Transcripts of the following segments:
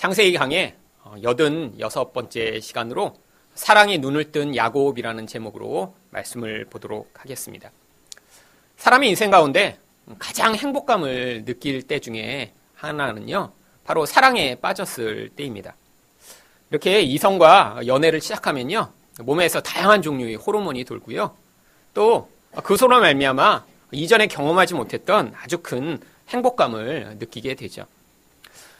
창세기 강의 86번째 시간으로 사랑이 눈을 뜬 야곱이라는 제목으로 말씀을 보도록 하겠습니다. 사람의 인생 가운데 가장 행복감을 느낄 때 중에 하나는요, 바로 사랑에 빠졌을 때입니다. 이렇게 이성과 연애를 시작하면요, 몸에서 다양한 종류의 호르몬이 돌고요, 또 그 소로 말미암아 이전에 경험하지 못했던 아주 큰 행복감을 느끼게 되죠.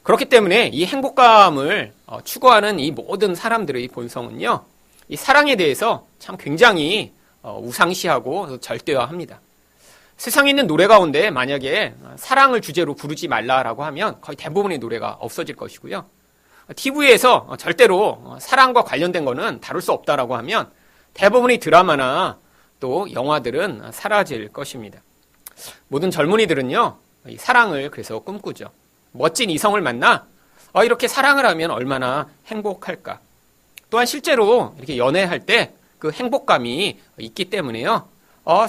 그렇기 때문에 이 행복감을 추구하는 이 모든 사람들의 본성은요, 이 사랑에 대해서 참 굉장히 우상시하고 절대화합니다. 세상에 있는 노래 가운데 만약에 사랑을 주제로 부르지 말라라고 하면 거의 대부분의 노래가 없어질 것이고요. TV에서 절대로 사랑과 관련된 거는 다룰 수 없다라고 하면 대부분의 드라마나 또 영화들은 사라질 것입니다. 모든 젊은이들은요, 이 사랑을 그래서 꿈꾸죠. 멋진 이성을 만나 이렇게 사랑을 하면 얼마나 행복할까. 또한 실제로 이렇게 연애할 때 그 행복감이 있기 때문에요,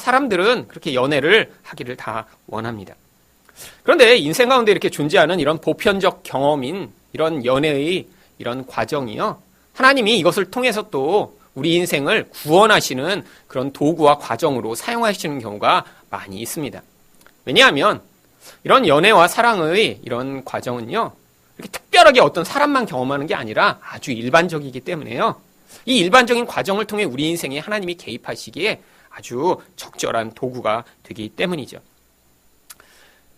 사람들은 그렇게 연애를 하기를 다 원합니다. 그런데 인생 가운데 이렇게 존재하는 이런 보편적 경험인 이런 연애의 이런 과정이요, 하나님이 이것을 통해서 또 우리 인생을 구원하시는 그런 도구와 과정으로 사용하시는 경우가 많이 있습니다. 왜냐하면 이런 연애와 사랑의 이런 과정은요, 이렇게 특별하게 어떤 사람만 경험하는 게 아니라 아주 일반적이기 때문에요, 이 일반적인 과정을 통해 우리 인생에 하나님이 개입하시기에 아주 적절한 도구가 되기 때문이죠.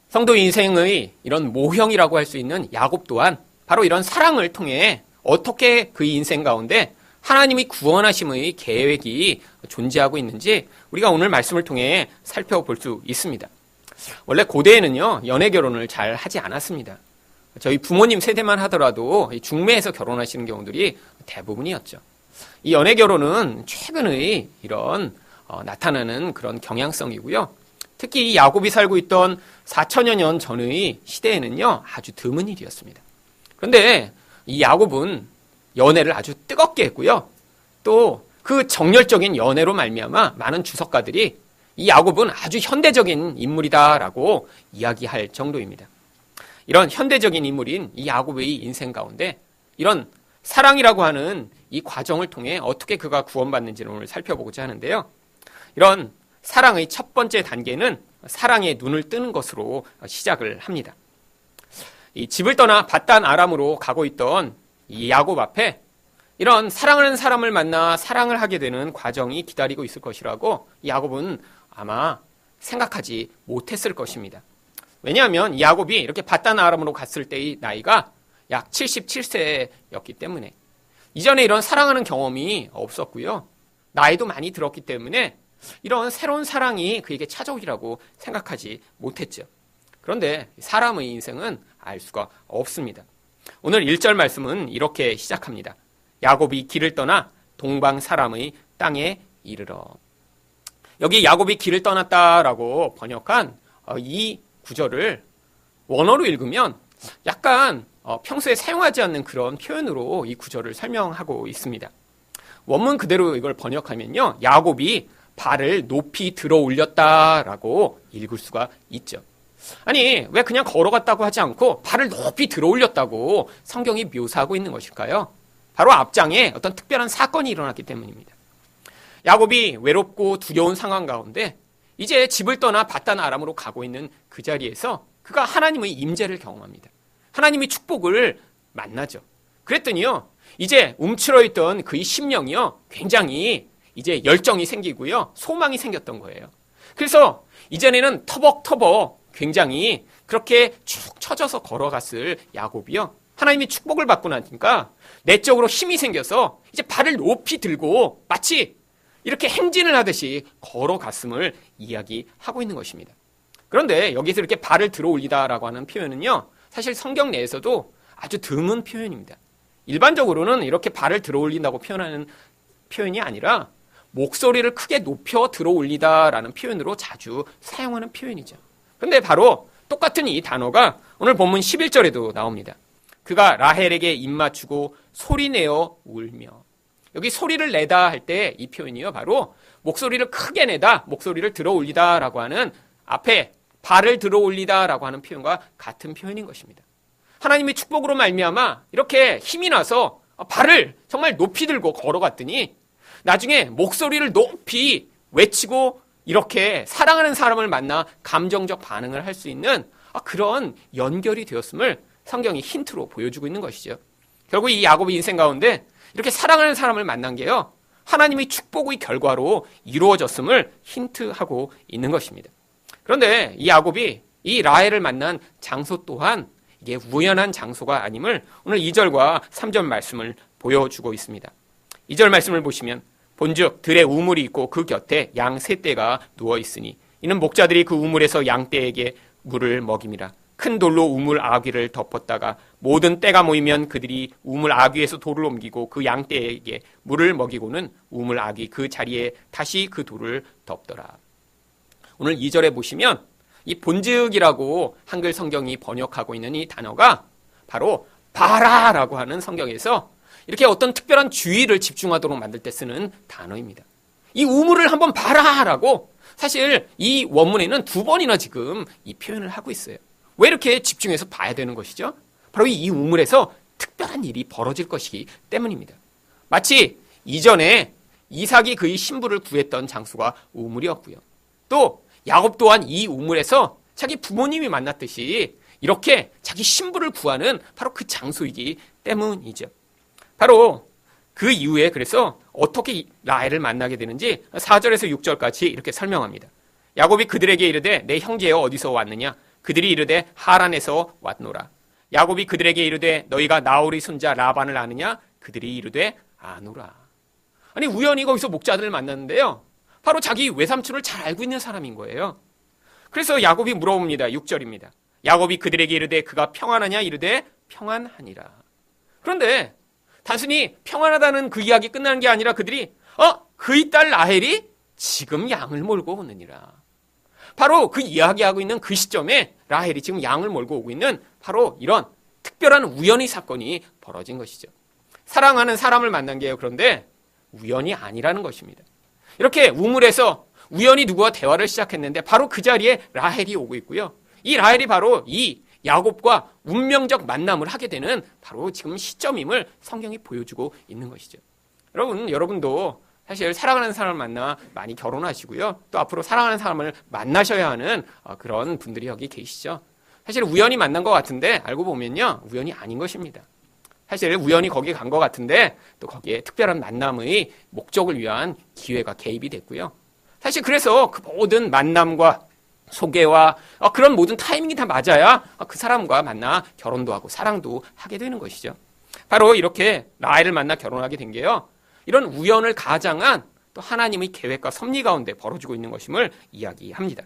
성도 인생의 이런 모형이라고 할 수 있는 야곱 또한 바로 이런 사랑을 통해 어떻게 그의 인생 가운데 하나님이 구원하심의 계획이 존재하고 있는지 우리가 오늘 말씀을 통해 살펴볼 수 있습니다. 원래 고대에는요, 연애 결혼을 잘 하지 않았습니다. 저희 부모님 세대만 하더라도 중매해서 결혼하시는 경우들이 대부분이었죠. 이 연애 결혼은 최근의 이런 나타나는 그런 경향성이고요. 특히 이 야곱이 살고 있던 4천여 년 전의 시대에는요, 아주 드문 일이었습니다. 그런데 이 야곱은 연애를 아주 뜨겁게 했고요. 또 그 정열적인 연애로 말미암아 많은 주석가들이 이 야곱은 아주 현대적인 인물이다라고 이야기할 정도입니다. 이런 현대적인 인물인 이 야곱의 인생 가운데 이런 사랑이라고 하는 이 과정을 통해 어떻게 그가 구원받는지를 오늘 살펴보고자 하는데요. 이런 사랑의 첫 번째 단계는 사랑의 눈을 뜨는 것으로 시작을 합니다. 이 집을 떠나 밧단 아람으로 가고 있던 이 야곱 앞에 이런 사랑하는 사람을 만나 사랑을 하게 되는 과정이 기다리고 있을 것이라고 야곱은 아마 생각하지 못했을 것입니다. 왜냐하면 이 야곱이 이렇게 밧단 아람으로 갔을 때의 나이가 약 77세였기 때문에 이전에 이런 사랑하는 경험이 없었고요. 나이도 많이 들었기 때문에 이런 새로운 사랑이 그에게 찾아오리라고 생각하지 못했죠. 그런데 사람의 인생은 알 수가 없습니다. 오늘 1절 말씀은 이렇게 시작합니다. 야곱이 길을 떠나 동방 사람의 땅에 이르러. 여기 야곱이 길을 떠났다라고 번역한 이 구절을 원어로 읽으면 약간 평소에 사용하지 않는 그런 표현으로 이 구절을 설명하고 있습니다. 원문 그대로 이걸 번역하면요, 야곱이 발을 높이 들어 올렸다라고 읽을 수가 있죠. 아니, 왜 그냥 걸어갔다고 하지 않고 발을 높이 들어 올렸다고 성경이 묘사하고 있는 것일까요? 바로 앞장에 어떤 특별한 사건이 일어났기 때문입니다. 야곱이 외롭고 두려운 상황 가운데 이제 집을 떠나 밧단 아람으로 가고 있는 그 자리에서 그가 하나님의 임재를 경험합니다. 하나님의 축복을 만나죠. 그랬더니요, 이제 움츠러있던 그의 심령이요, 굉장히 이제 열정이 생기고요, 소망이 생겼던 거예요. 그래서 이전에는 터벅터벅 굉장히 그렇게 축 처져서 걸어갔을 야곱이요, 하나님이 축복을 받고 나니까 내적으로 힘이 생겨서 이제 발을 높이 들고 마치 이렇게 행진을 하듯이 걸어갔음을 이야기하고 있는 것입니다. 그런데 여기서 이렇게 발을 들어 올리다라고 하는 표현은요, 사실 성경 내에서도 아주 드문 표현입니다. 일반적으로는 이렇게 발을 들어 올린다고 표현하는 표현이 아니라 목소리를 크게 높여 들어 올리다라는 표현으로 자주 사용하는 표현이죠. 그런데 바로 똑같은 이 단어가 오늘 본문 11절에도 나옵니다. 그가 라헬에게 입맞추고 소리내어 울며. 여기 소리를 내다 할 때 이 표현이요, 바로 목소리를 크게 내다, 목소리를 들어 올리다라고 하는 앞에 발을 들어 올리다라고 하는 표현과 같은 표현인 것입니다. 하나님의 축복으로 말미암아 이렇게 힘이 나서 발을 정말 높이 들고 걸어갔더니 나중에 목소리를 높이 외치고 이렇게 사랑하는 사람을 만나 감정적 반응을 할 수 있는 그런 연결이 되었음을 성경이 힌트로 보여주고 있는 것이죠. 결국 이 야곱의 인생 가운데 이렇게 사랑하는 사람을 만난 게요, 하나님의 축복의 결과로 이루어졌음을 힌트하고 있는 것입니다. 그런데 이 야곱이 이 라헬을 만난 장소 또한 이게 우연한 장소가 아님을 오늘 2절과 3절 말씀을 보여주고 있습니다. 2절 말씀을 보시면 본즉 들에 우물이 있고 그 곁에 양 세 떼가 누워 있으니 이는 목자들이 그 우물에서 양 떼에게 물을 먹임이라. 큰 돌로 우물 아귀를 덮었다가 모든 때가 모이면 그들이 우물 아귀에서 돌을 옮기고 그 양 떼에게 물을 먹이고는 우물 아귀 그 자리에 다시 그 돌을 덮더라. 오늘 2절에 보시면 이 본즉이라고 한글 성경이 번역하고 있는 이 단어가 바로 봐라라고 하는 성경에서 이렇게 어떤 특별한 주의를 집중하도록 만들 때 쓰는 단어입니다. 이 우물을 한번 봐라라고 사실 이 원문에는 2번이나 지금 이 표현을 하고 있어요. 왜 이렇게 집중해서 봐야 되는 것이죠? 바로 이 우물에서 특별한 일이 벌어질 것이기 때문입니다. 마치 이전에 이삭이 그의 신부를 구했던 장소가 우물이었고요. 또 야곱 또한 이 우물에서 자기 부모님이 만났듯이 이렇게 자기 신부를 구하는 바로 그 장소이기 때문이죠. 바로 그 이후에 그래서 어떻게 라헬을 만나게 되는지 4절에서 6절까지 이렇게 설명합니다. 야곱이 그들에게 이르되 내 형제여 어디서 왔느냐? 그들이 이르되 하란에서 왔노라. 야곱이 그들에게 이르되 너희가 나홀의 손자 라반을 아느냐? 그들이 이르되 아노라. 아니 우연히 거기서 목자들을 만났는데요, 바로 자기 외삼촌을 잘 알고 있는 사람인 거예요. 그래서 야곱이 물어봅니다. 6절입니다. 야곱이 그들에게 이르되 그가 평안하냐? 이르되 평안하니라. 그런데 단순히 평안하다는 그 이야기 끝나는 게 아니라 그들이 그의 딸 라헬이 지금 양을 몰고 오느니라. 바로 그 이야기하고 있는 그 시점에 라헬이 지금 양을 몰고 오고 있는 바로 이런 특별한 우연의 사건이 벌어진 것이죠. 사랑하는 사람을 만난 게요, 그런데 우연이 아니라는 것입니다. 이렇게 우물에서 우연히 누구와 대화를 시작했는데 바로 그 자리에 라헬이 오고 있고요. 이 라헬이 바로 이 야곱과 운명적 만남을 하게 되는 바로 지금 시점임을 성경이 보여주고 있는 것이죠. 여러분도 사실 사랑하는 사람을 만나 많이 결혼하시고요. 또 앞으로 사랑하는 사람을 만나셔야 하는 그런 분들이 여기 계시죠. 사실 우연히 만난 것 같은데 알고 보면요, 우연이 아닌 것입니다. 사실 우연히 거기에 간 것 같은데 또 거기에 특별한 만남의 목적을 위한 기회가 개입이 됐고요. 사실 그래서 그 모든 만남과 소개와 그런 모든 타이밍이 다 맞아야 그 사람과 만나 결혼도 하고 사랑도 하게 되는 것이죠. 바로 이렇게 라헬을 만나 결혼하게 된 게요, 이런 우연을 가장한 또 하나님의 계획과 섭리 가운데 벌어지고 있는 것임을 이야기합니다.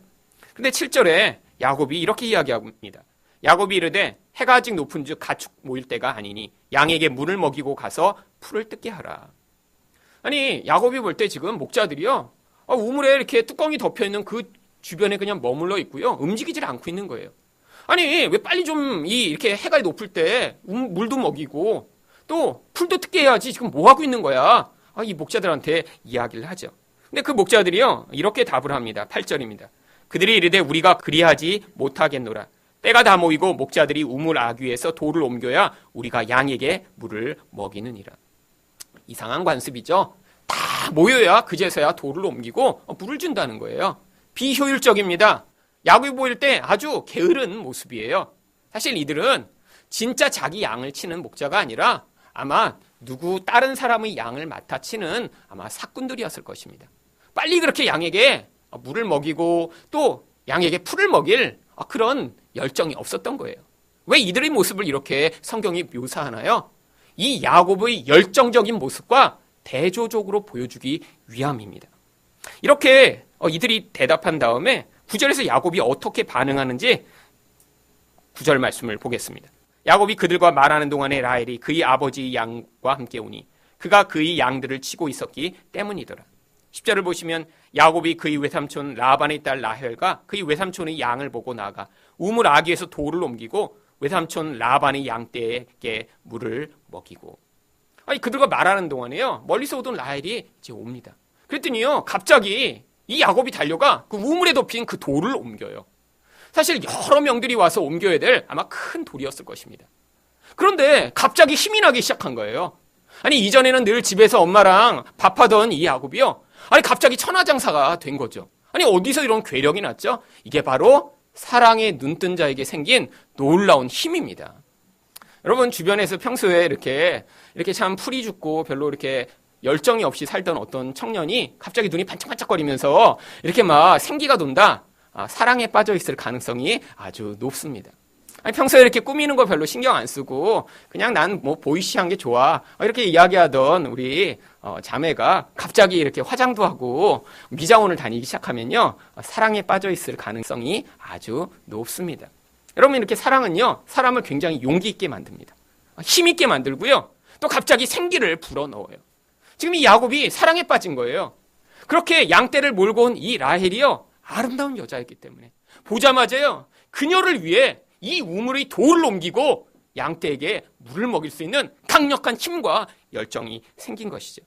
그런데 7절에 야곱이 이렇게 이야기합니다. 야곱이 이르되 해가 아직 높은 즉 가축 모일 때가 아니니 양에게 물을 먹이고 가서 풀을 뜯게 하라. 아니 야곱이 볼 때 지금 목자들이요, 우물에 이렇게 뚜껑이 덮여있는 그 주변에 그냥 머물러 있고요, 움직이질 않고 있는 거예요. 아니 왜 빨리 좀 이렇게 해가 높을 때 물도 먹이고 또 풀도 뜯게 해야지, 지금 뭐 하고 있는 거야? 이 목자들한테 이야기를 하죠. 근데 그 목자들이요 이렇게 답을 합니다. 8절입니다. 그들이 이르되 우리가 그리하지 못하겠노라. 때가 다 모이고 목자들이 우물 아귀에서 돌을 옮겨야 우리가 양에게 물을 먹이느니라. 이상한 관습이죠. 다 모여야 그제서야 돌을 옮기고 물을 준다는 거예요. 비효율적입니다. 야곱이 보일 때 아주 게으른 모습이에요. 사실 이들은 진짜 자기 양을 치는 목자가 아니라 아마 누구 다른 사람의 양을 맡아 치는 아마 사꾼들이었을 것입니다. 빨리 그렇게 양에게 물을 먹이고 또 양에게 풀을 먹일 그런 열정이 없었던 거예요. 왜 이들의 모습을 이렇게 성경이 묘사하나요? 이 야곱의 열정적인 모습과 대조적으로 보여주기 위함입니다. 이렇게 이들이 대답한 다음에 9절에서 야곱이 어떻게 반응하는지 9절 말씀을 보겠습니다. 야곱이 그들과 말하는 동안에 라헬이 그의 아버지 양과 함께 오니 그가 그의 양들을 치고 있었기 때문이더라. 10절을 보시면 야곱이 그의 외삼촌 라반의 딸 라헬과 그의 외삼촌의 양을 보고 나아가 우물 아귀에서 돌을 옮기고 외삼촌 라반의 양떼에게 물을 먹이고. 그들과 말하는 동안에요, 멀리서 오던 라헬이 이제 옵니다. 그랬더니요, 갑자기 이 야곱이 달려가 그 우물에 덮인 그 돌을 옮겨요. 사실 여러 명들이 와서 옮겨야 될 아마 큰 돌이었을 것입니다. 그런데 갑자기 힘이 나기 시작한 거예요. 아니, 이전에는 늘 집에서 엄마랑 밥하던 이 야곱이요. 아니, 갑자기 천하장사가 된 거죠. 아니, 어디서 이런 괴력이 났죠? 이게 바로 사랑의 눈뜬 자에게 생긴 놀라운 힘입니다. 여러분, 주변에서 평소에 이렇게 참 풀이 죽고 별로 이렇게 열정이 없이 살던 어떤 청년이 갑자기 눈이 반짝반짝거리면서 이렇게 막 생기가 돈다. 사랑에 빠져 있을 가능성이 아주 높습니다. 아니, 평소에 이렇게 꾸미는 거 별로 신경 안 쓰고 그냥 난 뭐 보이시한 게 좋아 이렇게 이야기하던 우리 자매가 갑자기 이렇게 화장도 하고 미장원을 다니기 시작하면요, 사랑에 빠져 있을 가능성이 아주 높습니다. 여러분, 이렇게 사랑은요, 사람을 굉장히 용기 있게 만듭니다. 힘 있게 만들고요, 또 갑자기 생기를 불어넣어요. 지금 이 야곱이 사랑에 빠진 거예요. 그렇게 양떼를 몰고 온 이 라헬이요, 아름다운 여자였기 때문에 보자마자요, 그녀를 위해 이 우물의 돌을 옮기고 양떼에게 물을 먹일 수 있는 강력한 힘과 열정이 생긴 것이죠.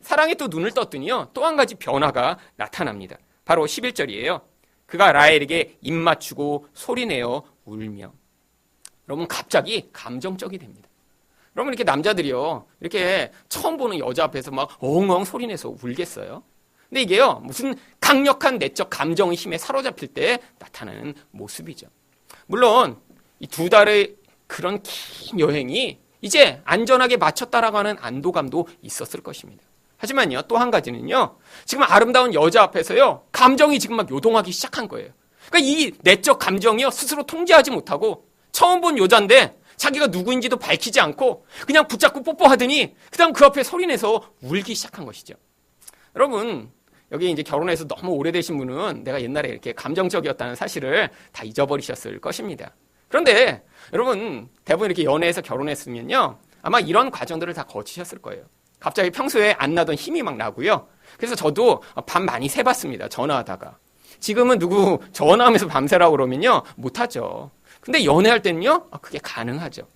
사랑에 또 눈을 떴더니요, 또 한 가지 변화가 나타납니다. 바로 11절이에요. 그가 라헬에게 입 맞추고 소리내어 울며. 여러분, 갑자기 감정적이 됩니다. 여러분, 이렇게 남자들이요, 이렇게 처음 보는 여자 앞에서 막 엉엉 소리내서 울겠어요? 근데 이게요, 무슨 강력한 내적 감정의 힘에 사로잡힐 때 나타나는 모습이죠. 물론 이 2달의 그런 긴 여행이 이제 안전하게 마쳤다라고 하는 안도감도 있었을 것입니다. 하지만요, 또 한 가지는요, 지금 아름다운 여자 앞에서요, 감정이 지금 막 요동하기 시작한 거예요. 그러니까 이 내적 감정이요, 스스로 통제하지 못하고 처음 본 여잔데 자기가 누구인지도 밝히지 않고 그냥 붙잡고 뽀뽀하더니 그다음 그 앞에 소리내서 울기 시작한 것이죠. 여러분, 여기 이제 결혼해서 너무 오래되신 분은 내가 옛날에 이렇게 감정적이었다는 사실을 다 잊어버리셨을 것입니다. 그런데 여러분, 대부분 이렇게 연애해서 결혼했으면요, 아마 이런 과정들을 다 거치셨을 거예요. 갑자기 평소에 안 나던 힘이 막 나고요. 그래서 저도 밤 많이 새봤습니다. 전화하다가. 지금은 누구 전화하면서 밤새라고 그러면요, 못하죠. 근데 연애할 때는요, 그게 가능하죠.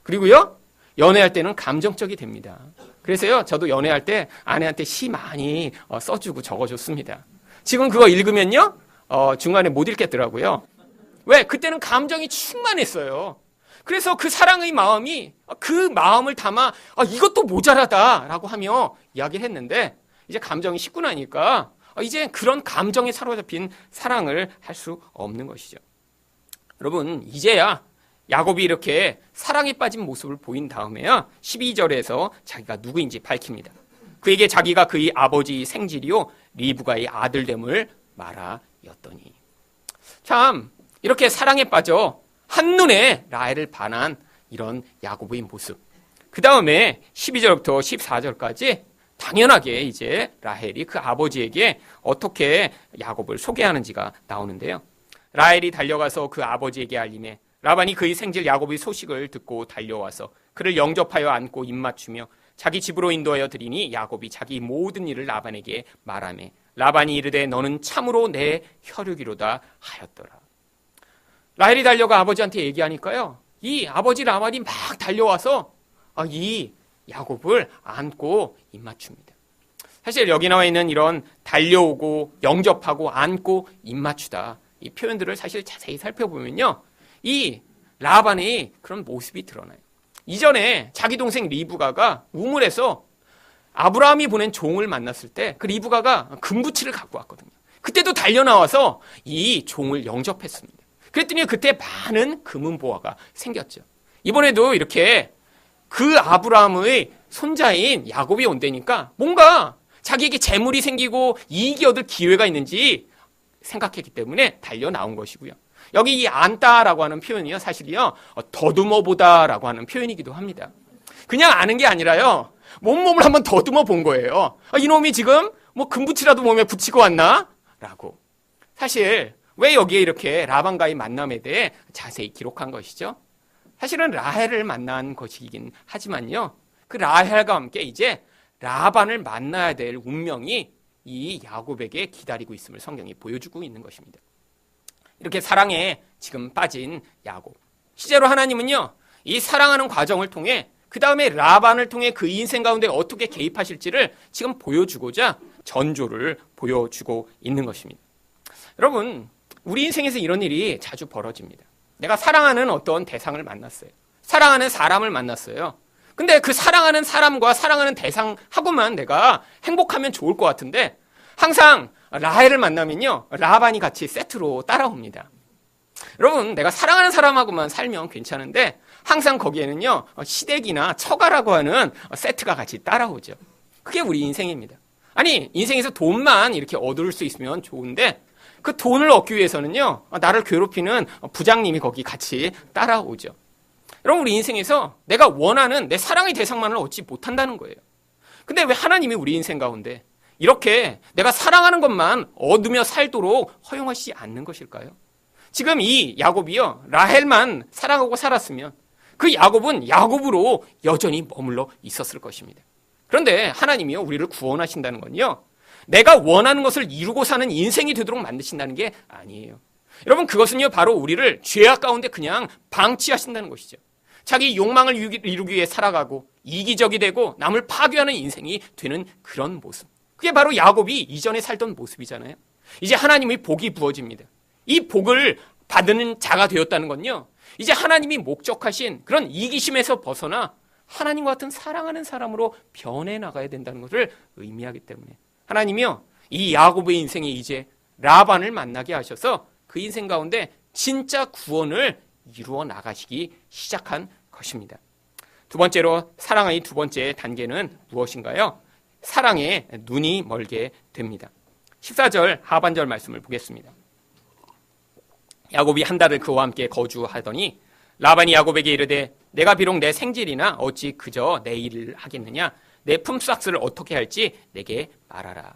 그리고요, 연애할 때는 감정적이 됩니다. 그래서요, 저도 연애할 때 아내한테 시 많이 써주고 적어줬습니다. 지금 그거 읽으면요, 중간에 못 읽겠더라고요. 왜? 그때는 감정이 충만했어요. 그래서 그 사랑의 마음이 그 마음을 담아 이것도 모자라다라고 하며 이야기를 했는데, 이제 감정이 식고 나니까 이제 그런 감정에 사로잡힌 사랑을 할 수 없는 것이죠. 여러분, 이제야 야곱이 이렇게 사랑에 빠진 모습을 보인 다음에야 12절에서 자기가 누구인지 밝힙니다. 그에게 자기가 그의 아버지 생질이요 리브가의 아들됨을 말하였더니. 참, 이렇게 사랑에 빠져 한눈에 라헬을 반한 이런 야곱의 모습. 그 다음에 12절부터 14절까지 당연하게 이제 라헬이 그 아버지에게 어떻게 야곱을 소개하는지가 나오는데요. 라헬이 달려가서 그 아버지에게 알림해 라반이 그의 생질 야곱의 소식을 듣고 달려와서 그를 영접하여 안고 입맞추며 자기 집으로 인도하여 드리니 야곱이 자기 모든 일을 라반에게 말하며 라반이 이르되 너는 참으로 내 혈육이로다 하였더라. 라헬이 달려가 아버지한테 얘기하니까요, 이 아버지 라반이 막 달려와서 이 야곱을 안고 입맞춥니다. 사실 여기 나와 있는 이런 달려오고 영접하고 안고 입맞추다, 이 표현들을 사실 자세히 살펴보면요, 이 라반의 그런 모습이 드러나요. 이전에 자기 동생 리브가가 우물에서 아브라함이 보낸 종을 만났을 때 그 리브가가 금부치를 갖고 왔거든요. 그때도 달려나와서 이 종을 영접했습니다. 그랬더니 그때 많은 금은보화가 생겼죠. 이번에도 이렇게 그 아브라함의 손자인 야곱이 온다니까 뭔가 자기에게 재물이 생기고 이익이 얻을 기회가 있는지 생각했기 때문에 달려 나온 것이고요. 여기 이 안다라고 하는 표현이요, 사실이요, 더듬어 보다라고 하는 표현이기도 합니다. 그냥 아는 게 아니라요, 몸을 한번 더듬어 본 거예요. 이놈이 지금 뭐 금붙이라도 몸에 붙이고 왔나? 라고. 사실 왜 여기에 이렇게 라반과의 만남에 대해 자세히 기록한 것이죠? 사실은 라헬을 만난 것이긴 하지만요, 그 라헬과 함께 이제 라반을 만나야 될 운명이 이 야곱에게 기다리고 있음을 성경이 보여주고 있는 것입니다. 이렇게 사랑에 지금 빠진 야곱. 실제로 하나님은요, 이 사랑하는 과정을 통해 그 다음에 라반을 통해 그 인생 가운데 어떻게 개입하실지를 지금 보여주고자 전조를 보여주고 있는 것입니다. 여러분, 우리 인생에서 이런 일이 자주 벌어집니다. 내가 사랑하는 어떤 대상을 만났어요. 사랑하는 사람을 만났어요. 근데 그 사랑하는 사람과 사랑하는 대상하고만 내가 행복하면 좋을 것 같은데 항상 라헬을 만나면요, 라반이 같이 세트로 따라옵니다. 여러분, 내가 사랑하는 사람하고만 살면 괜찮은데 항상 거기에는요, 시댁이나 처가라고 하는 세트가 같이 따라오죠. 그게 우리 인생입니다. 아니, 인생에서 돈만 이렇게 얻을 수 있으면 좋은데 그 돈을 얻기 위해서는요, 나를 괴롭히는 부장님이 거기 같이 따라오죠. 여러분, 우리 인생에서 내가 원하는 내 사랑의 대상만을 얻지 못한다는 거예요. 근데 왜 하나님이 우리 인생 가운데 이렇게 내가 사랑하는 것만 얻으며 살도록 허용하시지 않는 것일까요? 지금 이 야곱이요, 라헬만 사랑하고 살았으면 그 야곱은 야곱으로 여전히 머물러 있었을 것입니다. 그런데 하나님이요, 우리를 구원하신다는 건요, 내가 원하는 것을 이루고 사는 인생이 되도록 만드신다는 게 아니에요. 여러분, 그것은요, 바로 우리를 죄악 가운데 그냥 방치하신다는 것이죠. 자기 욕망을 이루기 위해 살아가고 이기적이 되고 남을 파괴하는 인생이 되는 그런 모습. 그게 바로 야곱이 이전에 살던 모습이잖아요. 이제 하나님의 복이 부어집니다. 이 복을 받는 자가 되었다는 건요, 이제 하나님이 목적하신 그런 이기심에서 벗어나 하나님과 같은 사랑하는 사람으로 변해 나가야 된다는 것을 의미하기 때문에 하나님이요, 이 야곱의 인생에 이제 라반을 만나게 하셔서 그 인생 가운데 진짜 구원을 이루어 나가시기 시작한 것입니다. 두 번째로, 사랑의 두 번째 단계는 무엇인가요? 사랑에 눈이 멀게 됩니다. 14절 하반절 말씀을 보겠습니다. 야곱이 한 달을 그와 함께 거주하더니 라반이 야곱에게 이르되 내가 비록 내 생질이나 어찌 그저 내 일을 하겠느냐, 내 품삯을 어떻게 할지 내게 말하라.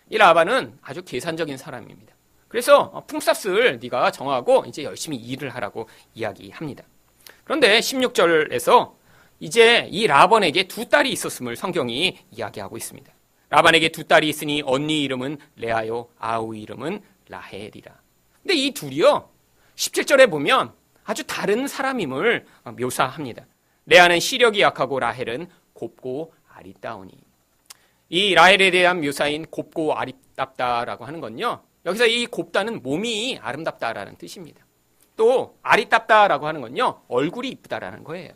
이 라반은 아주 계산적인 사람입니다. 그래서 품삯을 네가 정하고 이제 열심히 일을 하라고 이야기합니다. 그런데 16절에서 이제 이 라반에게 두 딸이 있었음을 성경이 이야기하고 있습니다. 라반에게 두 딸이 있으니 언니 이름은 레아요, 아우 이름은 라헬이라. 근데 이 둘이요, 17절에 보면 아주 다른 사람임을 묘사합니다. 레아는 시력이 약하고 라헬은 곱고 아리따우니. 이 라헬에 대한 묘사인 곱고 아리따다라고 하는 건요, 여기서 이 곱다는 몸이 아름답다라는 뜻입니다. 또 아리따다라고 하는 건요, 얼굴이 이쁘다라는 거예요.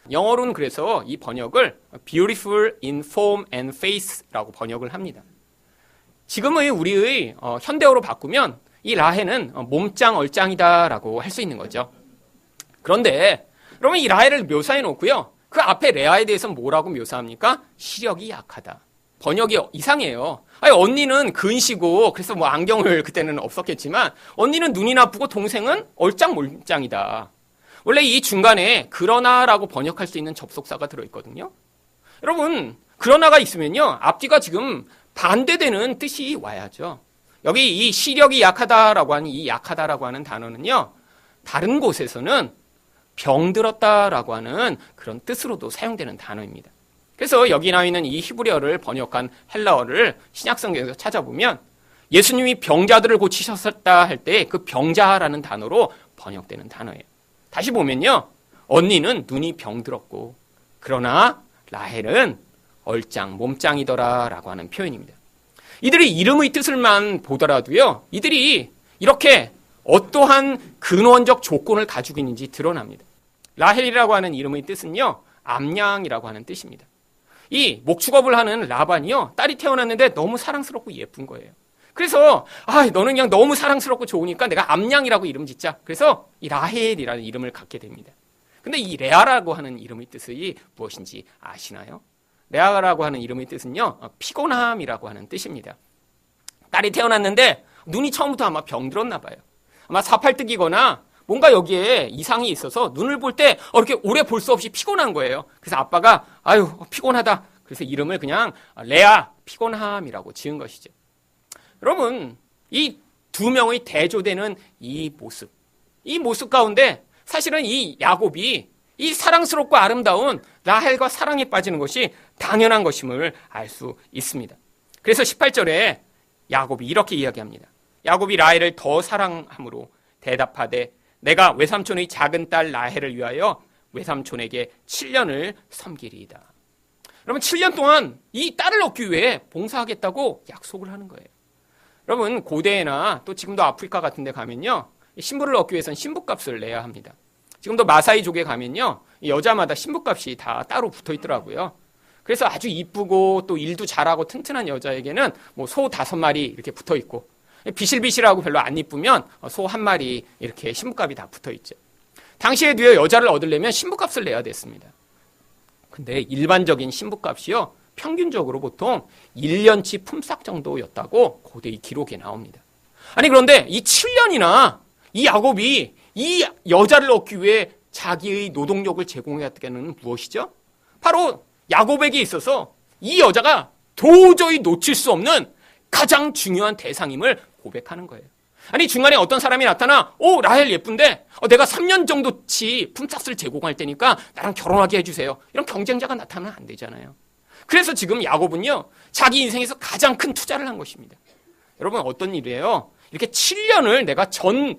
영어로는 그래서 이 번역을 beautiful in form and face라고 번역을 합니다. 지금의 우리의 현대어로 바꾸면 이 라헬은 몸짱 얼짱이다라고 할 수 있는 거죠. 그런데 그러면 이 라헬을 묘사해 놓고요, 그 앞에 레아에 대해서는 뭐라고 묘사합니까? 시력이 약하다. 번역이 이상해요. 아니, 언니는 근시고 그래서 뭐 안경을 그때는 없었겠지만 언니는 눈이 나쁘고 동생은 얼짱몰짱이다. 원래 이 중간에 그러나라고 번역할 수 있는 접속사가 들어있거든요. 여러분, 그러나가 있으면요, 앞뒤가 지금 반대되는 뜻이 와야죠. 여기 이 시력이 약하다라고 하는 이 약하다라고 하는 단어는요, 다른 곳에서는 병들었다라고 하는 그런 뜻으로도 사용되는 단어입니다. 그래서 여기 나와 있는 이 히브리어를 번역한 헬라어를 신약성경에서 찾아보면 예수님이 병자들을 고치셨다 할 때 그 병자라는 단어로 번역되는 단어예요. 다시 보면요, 언니는 눈이 병들었고 그러나 라헬은 얼짱 몸짱이더라라고 하는 표현입니다. 이들이 이름의 뜻을만 보더라도요, 이들이 이렇게 어떠한 근원적 조건을 가지고 있는지 드러납니다. 라헬이라고 하는 이름의 뜻은요, 암양이라고 하는 뜻입니다. 이 목축업을 하는 라반이요, 딸이 태어났는데 너무 사랑스럽고 예쁜 거예요. 그래서 너는 그냥 너무 사랑스럽고 좋으니까 내가 암양이라고 이름 짓자. 그래서 이 라헬이라는 이름을 갖게 됩니다. 근데 이 레아라고 하는 이름의 뜻이 무엇인지 아시나요? 레아라고 하는 이름의 뜻은요, 피곤함이라고 하는 뜻입니다. 딸이 태어났는데 눈이 처음부터 아마 병들었나 봐요. 아마 사팔뜨기거나 뭔가 여기에 이상이 있어서 눈을 볼 때 이렇게 오래 볼 수 없이 피곤한 거예요. 그래서 아빠가 피곤하다. 그래서 이름을 그냥 레아 피곤함이라고 지은 것이죠. 여러분, 이 두 명의 대조되는 이 모습 가운데 사실은 이 야곱이 이 사랑스럽고 아름다운 라헬과 사랑에 빠지는 것이 당연한 것임을 알 수 있습니다. 그래서 18절에 야곱이 이렇게 이야기합니다. 야곱이 라헬을 더 사랑함으로 대답하되 내가 외삼촌의 작은 딸 라헬을 위하여 외삼촌에게 7년을 섬기리이다. 여러분, 7년 동안 이 딸을 얻기 위해 봉사하겠다고 약속을 하는 거예요. 여러분, 고대나 또 지금도 아프리카 같은 데 가면요, 신부를 얻기 위해서는 신부값을 내야 합니다. 지금도 마사이족에 가면요, 여자마다 신부값이 다 따로 붙어 있더라고요. 그래서 아주 이쁘고 또 일도 잘하고 튼튼한 여자에게는 뭐 소 5마리 이렇게 붙어 있고, 비실비실하고 별로 안 이쁘면 소 1마리 이렇게 신부값이 다 붙어 있죠. 당시에도요, 여자를 얻으려면 신부값을 내야 됐습니다. 근데 일반적인 신부값이요, 평균적으로 보통 1년치 품삯 정도였다고 고대의 기록에 나옵니다. 아니, 그런데 이 7년이나 이 야곱이 이 여자를 얻기 위해 자기의 노동력을 제공했다는 무엇이죠? 바로 야곱에게 있어서 이 여자가 도저히 놓칠 수 없는 가장 중요한 대상임을 고백하는 거예요. 아니, 중간에 어떤 사람이 나타나, 라헬 예쁜데 내가 3년 정도치 품삯을 제공할 테니까 나랑 결혼하게 해주세요. 이런 경쟁자가 나타나면 안 되잖아요. 그래서 지금 야곱은요, 자기 인생에서 가장 큰 투자를 한 것입니다. 여러분, 어떤 일이에요? 이렇게 7년을 내가 전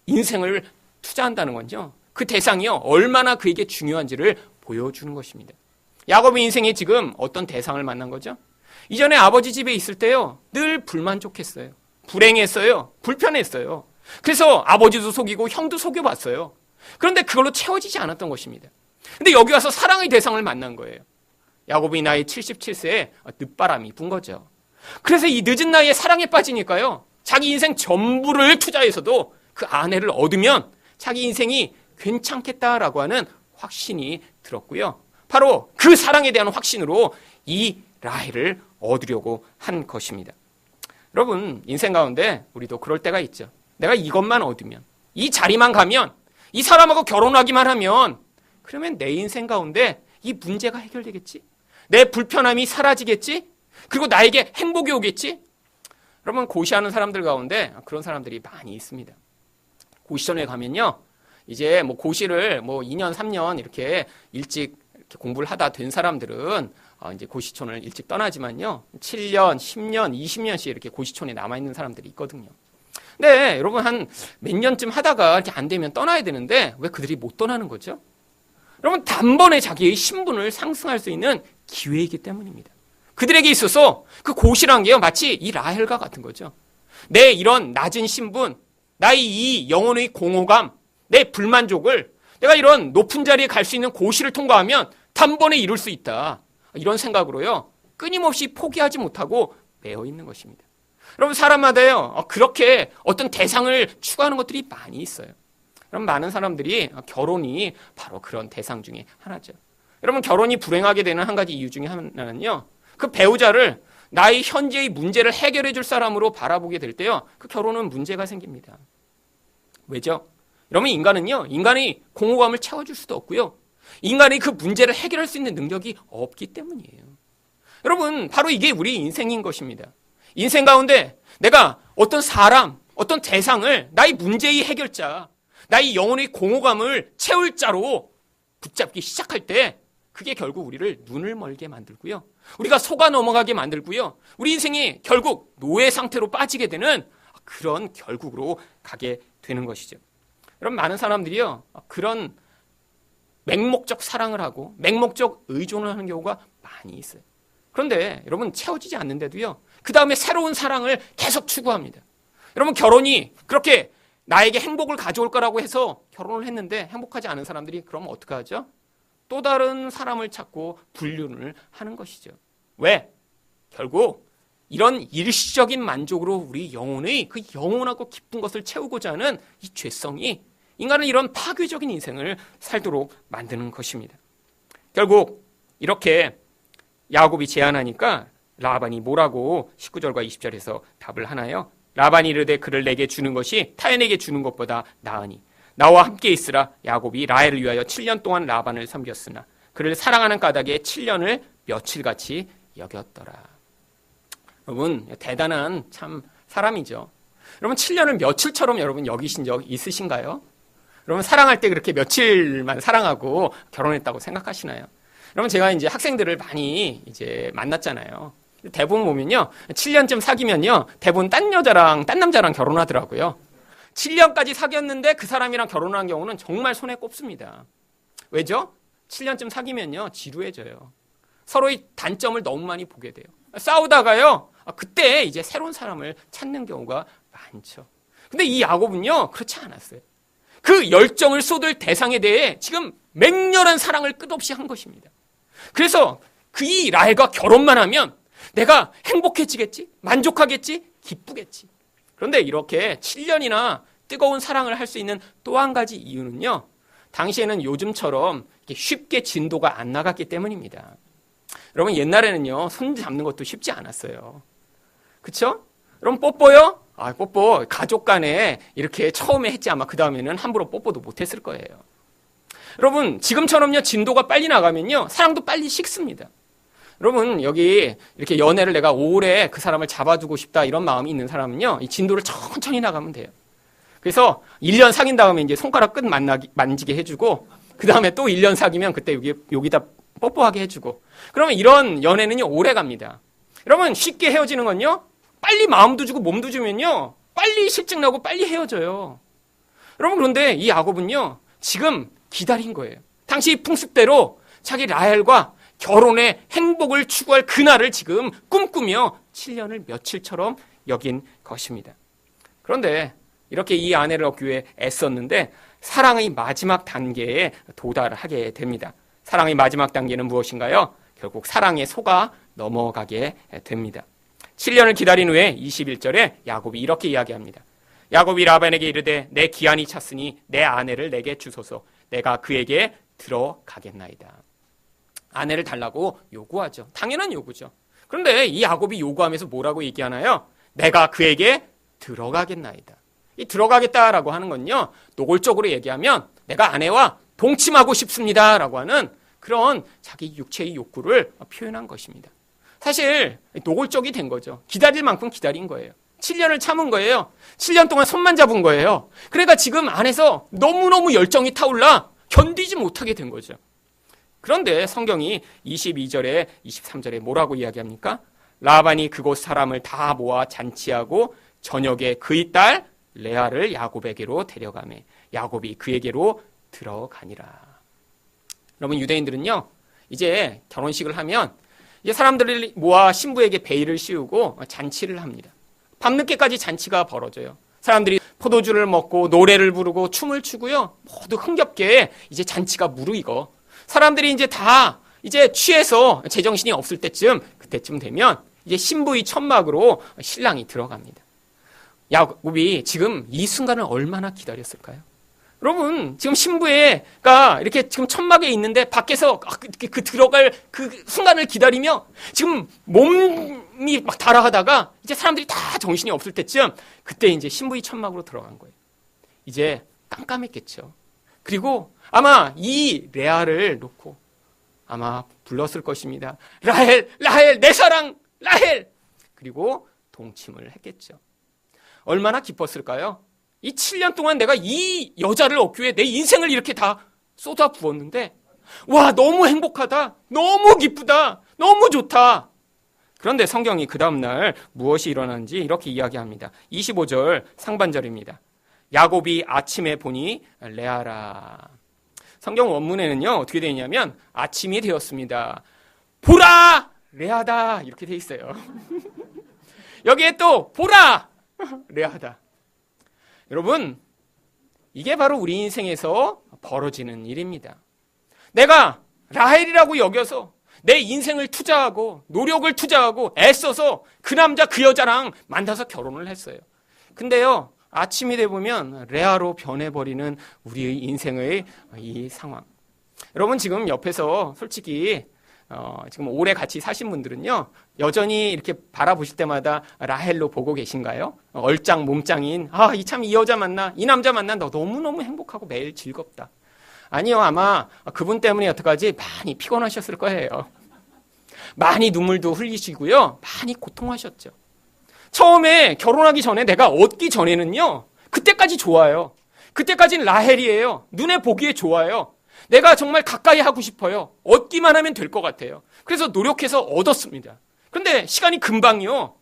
인생을 투자한다는 건요, 그 대상이요, 얼마나 그에게 중요한지를 보여주는 것입니다. 야곱의 인생에 지금 어떤 대상을 만난 거죠? 이전에 아버지 집에 있을 때요, 늘 불만족했어요. 불행했어요. 불편했어요. 그래서 아버지도 속이고 형도 속여봤어요. 그런데 그걸로 채워지지 않았던 것입니다. 근데 여기 와서 사랑의 대상을 만난 거예요. 야곱이 나이 77세에 늦바람이 분 거죠. 그래서 이 늦은 나이에 사랑에 빠지니까요, 자기 인생 전부를 투자해서도 그 아내를 얻으면 자기 인생이 괜찮겠다라고 하는 확신이 들었고요. 바로 그 사랑에 대한 확신으로 이 라헬을 얻으려고 한 것입니다. 여러분, 인생 가운데 우리도 그럴 때가 있죠. 내가 이것만 얻으면, 이 자리만 가면, 이 사람하고 결혼하기만 하면, 그러면 내 인생 가운데 이 문제가 해결되겠지? 내 불편함이 사라지겠지? 그리고 나에게 행복이 오겠지? 여러분, 고시하는 사람들 가운데 그런 사람들이 많이 있습니다. 고시전에 가면요, 이제 뭐 고시를 뭐 2년, 3년 이렇게 일찍 이렇게 공부를 하다 된 사람들은 이제 고시촌을 일찍 떠나지만요, 7년, 10년, 20년씩 이렇게 고시촌에 남아있는 사람들이 있거든요. 근데 여러분, 한 몇 년쯤 하다가 이렇게 안 되면 떠나야 되는데 왜 그들이 못 떠나는 거죠? 여러분, 단번에 자기의 신분을 상승할 수 있는 기회이기 때문입니다. 그들에게 있어서 그 고시란 게요, 마치 이 라헬과 같은 거죠. 내 이런 낮은 신분, 나의 이 영혼의 공허감, 내 불만족을 내가 이런 높은 자리에 갈 수 있는 고시를 통과하면 단번에 이룰 수 있다. 이런 생각으로요, 끊임없이 포기하지 못하고 매여 있는 것입니다. 여러분, 사람마다요, 그렇게 어떤 대상을 추구하는 것들이 많이 있어요. 여러분, 많은 사람들이 결혼이 바로 그런 대상 중에 하나죠. 여러분, 결혼이 불행하게 되는 한 가지 이유 중에 하나는요, 그 배우자를 나의 현재의 문제를 해결해 줄 사람으로 바라보게 될 때요, 그 결혼은 문제가 생깁니다. 왜죠? 여러분, 인간은요, 인간이 공허감을 채워줄 수도 없고요, 인간이 그 문제를 해결할 수 있는 능력이 없기 때문이에요. 여러분, 바로 이게 우리 인생인 것입니다. 인생 가운데 내가 어떤 사람, 어떤 대상을 나의 문제의 해결자, 나의 영혼의 공허감을 채울 자로 붙잡기 시작할 때 그게 결국 우리를 눈을 멀게 만들고요, 우리가 속아 넘어가게 만들고요, 우리 인생이 결국 노예 상태로 빠지게 되는 그런 결국으로 가게 되는 것이죠. 여러분, 많은 사람들이요, 그런 맹목적 사랑을 하고 맹목적 의존을 하는 경우가 많이 있어요. 그런데 여러분, 채워지지 않는데도요, 그 다음에 새로운 사랑을 계속 추구합니다. 여러분, 결혼이 그렇게 나에게 행복을 가져올 거라고 해서 결혼을 했는데 행복하지 않은 사람들이 그럼 어떻게 하죠? 또 다른 사람을 찾고 불륜을 하는 것이죠. 왜? 결국 이런 일시적인 만족으로 우리 영혼의 그 영원하고 기쁜 것을 채우고자 하는 이 죄성이 인간은 이런 파괴적인 인생을 살도록 만드는 것입니다. 결국 이렇게 야곱이 제안하니까 라반이 뭐라고 19절과 20절에서 답을 하나요? 라반이 이르되 그를 내게 주는 것이 타인에게 주는 것보다 나으니 나와 함께 있으라. 야곱이 라헬을 위하여 7년 동안 라반을 섬겼으나 그를 사랑하는 까닭에 7년을 며칠같이 여겼더라. 여러분, 대단한 참 사람이죠. 여러분, 7년을 며칠처럼 여러분 여기신 적 있으신가요? 여러분, 사랑할 때 그렇게 며칠만 사랑하고 결혼했다고 생각하시나요? 여러분, 제가 이제 학생들을 많이 이제 만났잖아요. 대부분 보면요, 7년쯤 사귀면요, 대부분 딴 여자랑 딴 남자랑 결혼하더라고요. 7년까지 사귀었는데 그 사람이랑 결혼한 경우는 정말 손에 꼽습니다. 왜죠? 7년쯤 사귀면요, 지루해져요. 서로의 단점을 너무 많이 보게 돼요. 싸우다가요, 그때 이제 새로운 사람을 찾는 경우가 많죠. 근데 이 야곱은요, 그렇지 않았어요. 그 열정을 쏟을 대상에 대해 지금 맹렬한 사랑을 끝없이 한 것입니다. 그래서 이 라헬과 결혼만 하면 내가 행복해지겠지? 만족하겠지? 기쁘겠지. 그런데 이렇게 7년이나 뜨거운 사랑을 할 수 있는 또 한 가지 이유는요. 당시에는 요즘처럼 쉽게 진도가 안 나갔기 때문입니다. 여러분 옛날에는요. 손 잡는 것도 쉽지 않았어요. 그쵸? 그럼 뽀뽀요? 뽀뽀 가족 간에 이렇게 처음에 했지 아마 그 다음에는 함부로 뽀뽀도 못했을 거예요. 여러분 지금처럼요. 진도가 빨리 나가면요. 사랑도 빨리 식습니다. 여러분 여기 이렇게 연애를 내가 오래 그 사람을 잡아두고 싶다 이런 마음이 있는 사람은요. 이 진도를 천천히 나가면 돼요. 그래서 1년 사귄 다음에 이제 손가락 끝 만지게 해주고 그 다음에 또 1년 사귀면 그때 여기다 뽀뽀하게 해주고 그러면 이런 연애는요. 오래 갑니다. 여러분 쉽게 헤어지는 건요. 빨리 마음도 주고 몸도 주면요. 빨리 실증 나고 빨리 헤어져요. 여러분 그런데 이 야곱은요. 지금 기다린 거예요. 당시 풍습대로 자기 라헬과 결혼의 행복을 추구할 그날을 지금 꿈꾸며 7년을 며칠처럼 여긴 것입니다. 그런데 이렇게 이 아내를 얻기 위해 애썼는데 사랑의 마지막 단계에 도달하게 됩니다. 사랑의 마지막 단계는 무엇인가요? 결국 사랑에 속아 넘어가게 됩니다. 7년을 기다린 후에 21절에 야곱이 이렇게 이야기합니다. 야곱이 라반에게 이르되 내 기한이 찼으니 내 아내를 내게 주소서 내가 그에게 들어가겠나이다. 아내를 달라고 요구하죠. 당연한 요구죠. 그런데 이 야곱이 요구하면서 뭐라고 얘기하나요? 내가 그에게 들어가겠나이다. 이 들어가겠다라고 하는 건요. 노골적으로 얘기하면 내가 아내와 동침하고 싶습니다라고 하는 그런 자기 육체의 욕구를 표현한 것입니다. 사실 노골적이 된 거죠. 기다릴 만큼 기다린 거예요. 7년을 참은 거예요. 7년 동안 손만 잡은 거예요. 그러니까 지금 안에서 너무너무 열정이 타올라 견디지 못하게 된 거죠. 그런데 성경이 22절에 23절에 뭐라고 이야기합니까? 라반이 그곳 사람을 다 모아 잔치하고 저녁에 그의 딸 레아를 야곱에게로 데려가매 야곱이 그에게로 들어가니라. 여러분 유대인들은요. 이제 결혼식을 하면 이제 사람들을 모아 신부에게 베일을 씌우고 잔치를 합니다. 밤늦게까지 잔치가 벌어져요. 사람들이 포도주를 먹고 노래를 부르고 춤을 추고요. 모두 흥겹게 이제 잔치가 무르익어 사람들이 이제 다 이제 취해서 제정신이 없을 그때쯤 되면 이제 신부의 천막으로 신랑이 들어갑니다. 야곱이 지금 이 순간을 얼마나 기다렸을까요? 여러분, 지금 신부가 이렇게 지금 천막에 있는데 밖에서 들어갈 그 순간을 기다리며 지금 몸이 막 달아가다가 이제 사람들이 다 정신이 없을 때쯤 그때 이제 신부의 천막으로 들어간 거예요. 이제 깜깜했겠죠. 그리고 아마 이 레아를 놓고 아마 불렀을 것입니다. 라헬, 라헬, 내 사랑, 라헬! 그리고 동침을 했겠죠. 얼마나 기뻤을까요? 이 7년 동안 내가 이 여자를 얻기 위해 내 인생을 이렇게 다 쏟아 부었는데 와 너무 행복하다, 너무 기쁘다, 너무 좋다. 그런데 성경이 그 다음날 무엇이 일어났는지 이렇게 이야기합니다. 25절 상반절입니다. 야곱이 아침에 보니 레아라. 성경 원문에는요 어떻게 되어 있냐면 아침이 되었습니다. 보라 레아다 이렇게 되어 있어요. 여기에 또 보라 레아다. 여러분 이게 바로 우리 인생에서 벌어지는 일입니다. 내가 라헬이라고 여겨서 내 인생을 투자하고 노력을 투자하고 애써서 그 남자 그 여자랑 만나서 결혼을 했어요. 근데요 아침이 되보면 레아로 변해버리는 우리의 인생의 이 상황. 여러분 지금 옆에서 솔직히 지금 오래 같이 사신 분들은요 여전히 이렇게 바라보실 때마다 라헬로 보고 계신가요? 얼짱 몸짱인 이 여자 만나 이 남자 만나 너 너무너무 행복하고 매일 즐겁다. 아니요 아마 그분 때문에 어떡하지 많이 피곤하셨을 거예요. 많이 눈물도 흘리시고요 많이 고통하셨죠. 처음에 결혼하기 전에 내가 얻기 전에는요 그때까지 좋아요. 그때까지는 라헬이에요. 눈에 보기에 좋아요. 내가 정말 가까이 하고 싶어요. 얻기만 하면 될 것 같아요. 그래서 노력해서 얻었습니다. 그런데 시간이 금방요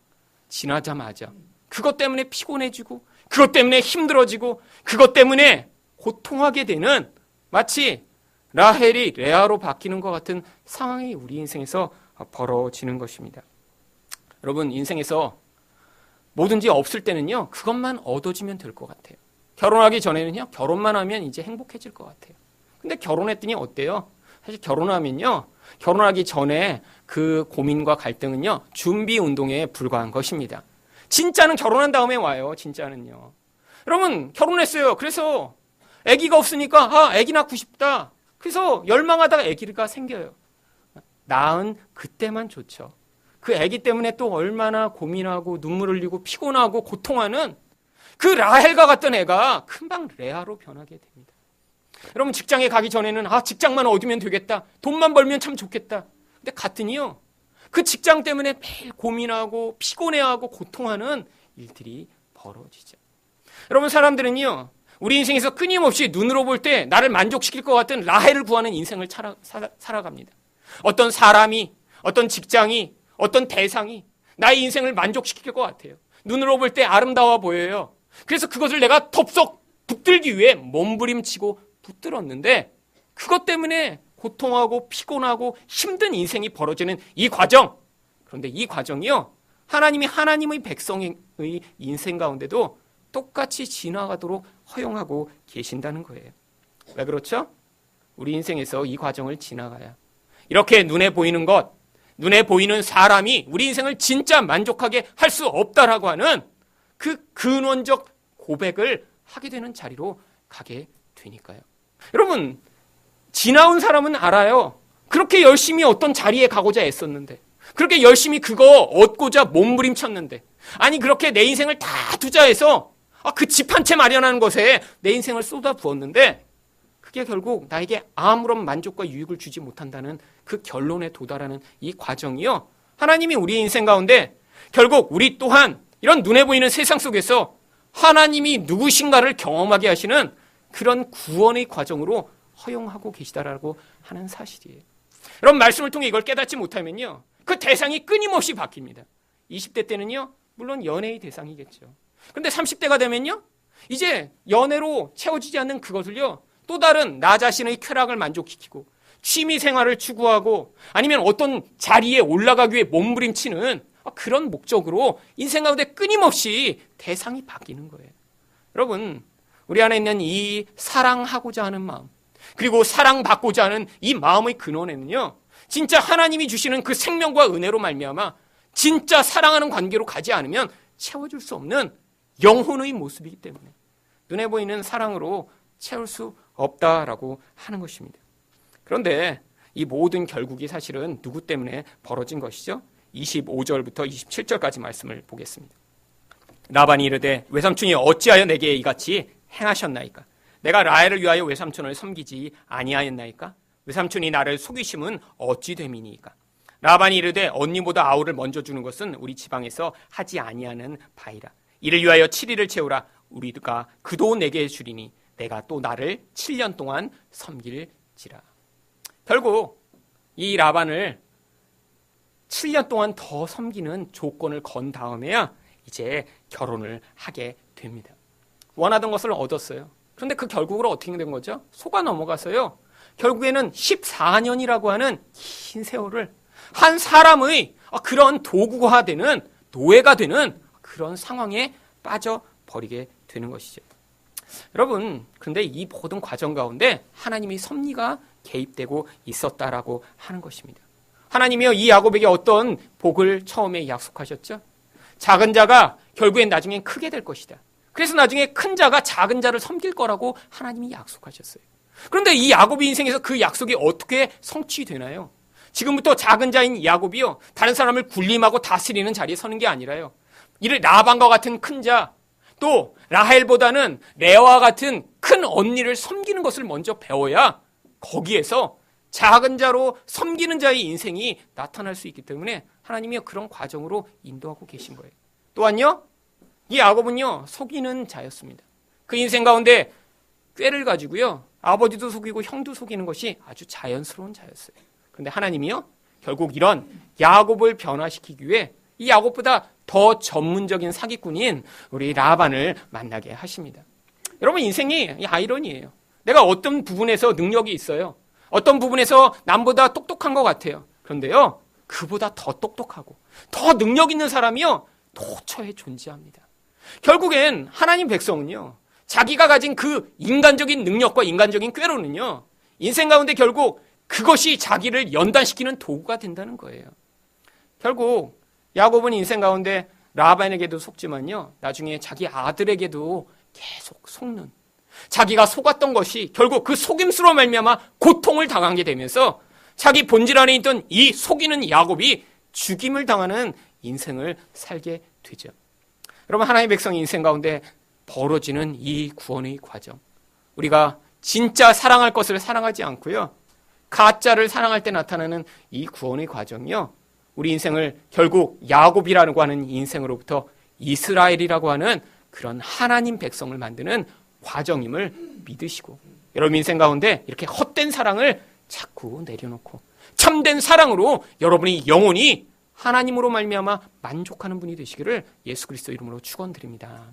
지나자마자 그것 때문에 피곤해지고 그것 때문에 힘들어지고 그것 때문에 고통하게 되는 마치 라헬이 레아로 바뀌는 것 같은 상황이 우리 인생에서 벌어지는 것입니다. 여러분 인생에서 뭐든지 없을 때는요 그것만 얻어지면 될 것 같아요. 결혼하기 전에는요, 결혼만 하면 이제 행복해질 것 같아요. 근데 결혼했더니 어때요? 사실 결혼하면요, 결혼하기 전에 그 고민과 갈등은요, 준비 운동에 불과한 것입니다. 진짜는 결혼한 다음에 와요, 진짜는요. 여러분, 결혼했어요. 그래서 아기가 없으니까, 아기 낳고 싶다. 그래서 열망하다가 아기가 생겨요. 낳은 그때만 좋죠. 그 아기 때문에 또 얼마나 고민하고 눈물 흘리고 피곤하고 고통하는 그 라헬과 같던 애가 금방 레아로 변하게 됩니다. 여러분, 직장에 가기 전에는 직장만 얻으면 되겠다. 돈만 벌면 참 좋겠다. 근데 갔더니요, 그 직장 때문에 매일 고민하고 피곤해하고 고통하는 일들이 벌어지죠. 여러분, 사람들은요, 우리 인생에서 끊임없이 눈으로 볼 때 나를 만족시킬 것 같은 라헬을 구하는 인생을 살아갑니다. 어떤 사람이, 어떤 직장이, 어떤 대상이 나의 인생을 만족시킬 것 같아요. 눈으로 볼 때 아름다워 보여요. 그래서 그것을 내가 덥석 붙들기 위해 몸부림치고 붙들었는데, 그것 때문에 고통하고 피곤하고 힘든 인생이 벌어지는 이 과정. 그런데 이 과정이요, 하나님의 백성의 인생 가운데도 똑같이 지나가도록 허용하고 계신다는 거예요. 왜 그렇죠? 우리 인생에서 이 과정을 지나가야 이렇게 눈에 보이는 것, 눈에 보이는 사람이 우리 인생을 진짜 만족하게 할 수 없다라고 하는 그 근원적 고백을 하게 되는 자리로 가게 되니까요. 여러분, 지나온 사람은 알아요. 그렇게 열심히 어떤 자리에 가고자 애썼는데, 그렇게 열심히 그거 얻고자 몸부림쳤는데, 아니 그렇게 내 인생을 다 투자해서 그 집 한 채 마련하는 것에 내 인생을 쏟아 부었는데, 그게 결국 나에게 아무런 만족과 유익을 주지 못한다는 그 결론에 도달하는 이 과정이요, 하나님이 우리 인생 가운데 결국 우리 또한 이런 눈에 보이는 세상 속에서 하나님이 누구신가를 경험하게 하시는 그런 구원의 과정으로 허용하고 계시다라고 하는 사실이에요. 여러분, 말씀을 통해 이걸 깨닫지 못하면요, 그 대상이 끊임없이 바뀝니다. 20대 때는요, 물론 연애의 대상이겠죠. 그런데 30대가 되면요, 이제 연애로 채워지지 않는 그것을요, 또 다른 나 자신의 쾌락을 만족시키고 취미 생활을 추구하고 아니면 어떤 자리에 올라가기 위해 몸부림치는 그런 목적으로 인생 가운데 끊임없이 대상이 바뀌는 거예요. 여러분, 우리 안에 있는 이 사랑하고자 하는 마음, 그리고 사랑받고자 하는 이 마음의 근원에는요, 진짜 하나님이 주시는 그 생명과 은혜로 말미암아 진짜 사랑하는 관계로 가지 않으면 채워줄 수 없는 영혼의 모습이기 때문에 눈에 보이는 사랑으로 채울 수 없다라고 하는 것입니다. 그런데 이 모든 결국이 사실은 누구 때문에 벌어진 것이죠? 25절부터 27절까지 말씀을 보겠습니다. 라반이 이르되 외삼촌이 어찌하여 내게 이같이 행하셨나이까? 내가 라헬을 위하여 외삼촌을 섬기지 아니하였나이까? 외삼촌이 나를 속이심은 어찌 됨이니까? 라반이 이르되 언니보다 아우를 먼저 주는 것은 우리 지방에서 하지 아니하는 바이라. 이를 위하여 7일을 채우라. 우리가 그 돈 내게 주리니 내가 또 나를 7년 동안 섬길지라. 결국 이 라반을 7년 동안 더 섬기는 조건을 건 다음에야 이제 결혼을 하게 됩니다. 원하던 것을 얻었어요. 그런데 그 결국으로 어떻게 된 거죠? 속아 넘어가서요, 결국에는 14년이라고 하는 긴 세월을 한 사람의 그런 도구화되는, 노예가 되는 그런 상황에 빠져버리게 되는 것이죠. 여러분, 그런데 이 모든 과정 가운데 하나님의 섭리가 개입되고 있었다라고 하는 것입니다. 하나님이요, 이 야곱에게 어떤 복을 처음에 약속하셨죠? 작은 자가 결국엔 나중엔 크게 될 것이다. 그래서 나중에 큰 자가 작은 자를 섬길 거라고 하나님이 약속하셨어요. 그런데 이 야곱의 인생에서 그 약속이 어떻게 성취되나요? 지금부터 작은 자인 야곱이요, 다른 사람을 군림하고 다스리는 자리에 서는 게 아니라요, 이를 라반과 같은 큰 자, 또 라헬보다는 레아와 같은 큰 언니를 섬기는 것을 먼저 배워야 거기에서 작은 자로 섬기는 자의 인생이 나타날 수 있기 때문에 하나님이 그런 과정으로 인도하고 계신 거예요. 또한요, 이 야곱은요, 속이는 자였습니다. 그 인생 가운데 꾀를 가지고요, 아버지도 속이고 형도 속이는 것이 아주 자연스러운 자였어요. 그런데 하나님이요, 결국 이런 야곱을 변화시키기 위해 이 야곱보다 더 전문적인 사기꾼인 우리 라반을 만나게 하십니다. 여러분, 인생이 아이러니예요. 내가 어떤 부분에서 능력이 있어요. 어떤 부분에서 남보다 똑똑한 것 같아요. 그런데요, 그보다 더 똑똑하고 더 능력 있는 사람이요, 도처에 존재합니다. 결국엔 하나님 백성은요, 자기가 가진 그 인간적인 능력과 인간적인 꾀로는요, 인생 가운데 결국 그것이 자기를 연단시키는 도구가 된다는 거예요. 결국 야곱은 인생 가운데 라반에게도 속지만요, 나중에 자기 아들에게도 계속 속는, 자기가 속았던 것이 결국 그 속임수로 말미암아 고통을 당하게 되면서 자기 본질 안에 있던 이 속이는 야곱이 죽임을 당하는 인생을 살게 되죠. 여러분, 하나님의 백성의 인생 가운데 벌어지는 이 구원의 과정, 우리가 진짜 사랑할 것을 사랑하지 않고요, 가짜를 사랑할 때 나타나는 이 구원의 과정이요, 우리 인생을 결국 야곱이라고 하는 인생으로부터 이스라엘이라고 하는 그런 하나님 백성을 만드는 과정임을 믿으시고, 여러분 인생 가운데 이렇게 헛된 사랑을 자꾸 내려놓고 참된 사랑으로 여러분이 영원히 하나님으로 말미암아 만족하는 분이 되시기를 예수 그리스도 이름으로 축원드립니다.